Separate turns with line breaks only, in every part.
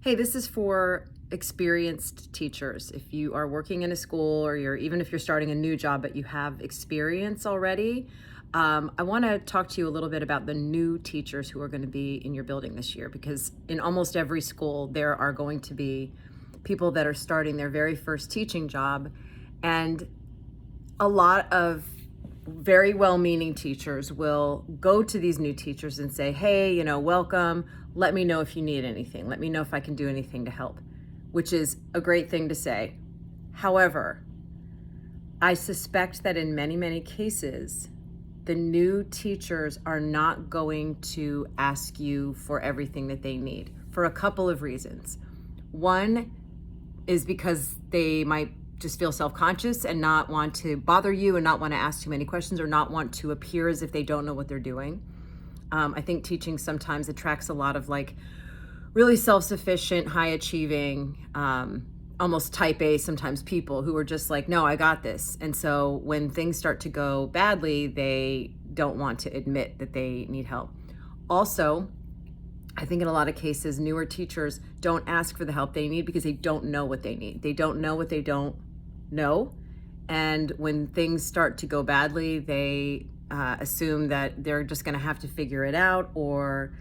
Hey, this is for experienced teachers. If you are working in a school or even if you're starting a new job, but you have experience already, I want to talk to you a little bit about the new teachers who are going to be in your building this year, because in almost every school, there are going to be people that are starting their very first teaching job. And a lot of very well-meaning teachers will go to these new teachers and say, hey, welcome. Let me know if you need anything. Let me know if I can do anything to help, which is a great thing to say. However, I suspect that in many, many cases, the new teachers are not going to ask you for everything that they need for a couple of reasons. One is because they might just feel self-conscious and not want to bother you and not want to ask too many questions or not want to appear as if they don't know what they're doing. I think teaching sometimes attracts a lot of really self-sufficient, high achieving, almost type A sometimes people who are just like, no, I got this. And so when things start to go badly, they don't want to admit that they need help. Also, I think in a lot of cases, newer teachers don't ask for the help they need because they don't know what they need. They don't know what they don't know. And when things start to go badly, they assume that they're just going to have to figure it out, or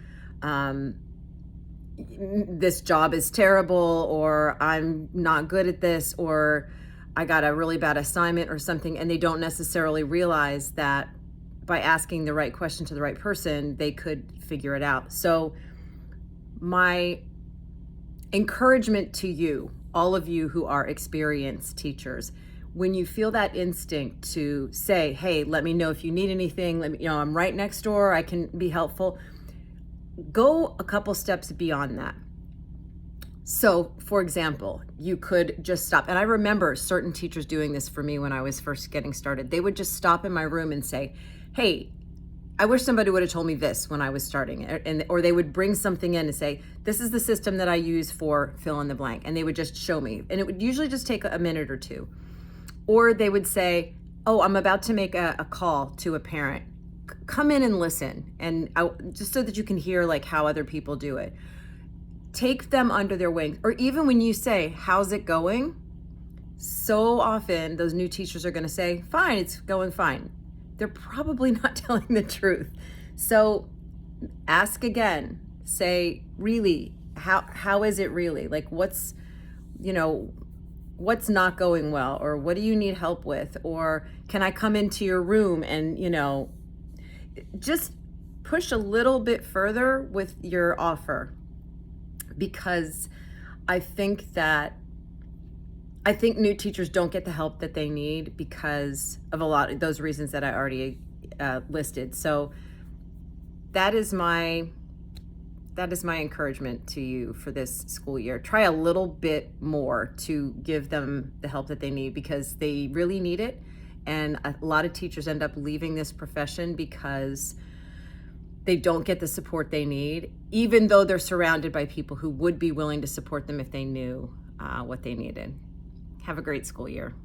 this job is terrible, or I'm not good at this, or I got a really bad assignment or something. And they don't necessarily realize that by asking the right question to the right person, they could figure it out. So my encouragement to you, all of you who are experienced teachers, when you feel that instinct to say, hey, let me know if you need anything, let me, I'm right next door, I can be helpful, go a couple steps beyond that. So, for example, you could just stop. And I remember certain teachers doing this for me when I was first getting started. They would just stop in my room and say, hey, I wish somebody would have told me this when I was starting. Or they would bring something in and say, this is the system that I use for fill in the blank. And they would just show me. And it would usually just take a minute or two. Or they would say, oh, I'm about to make a call to a parent. Come in and listen. And just so that you can hear how other people do it. Take them under their wing. Or even when you say, how's it going? So often those new teachers are going to say, fine, it's going fine. They're probably not telling the truth. So ask again. Say, really, how is it really? What's not going well? Or what do you need help with? Or can I come into your room and, just push a little bit further with your offer. Because I think new teachers don't get the help that they need because of a lot of those reasons that I already listed. So that is my encouragement to you for this school year. Try a little bit more to give them the help that they need because they really need it. And a lot of teachers end up leaving this profession because they don't get the support they need, even though they're surrounded by people who would be willing to support them if they knew what they needed. Have a great school year.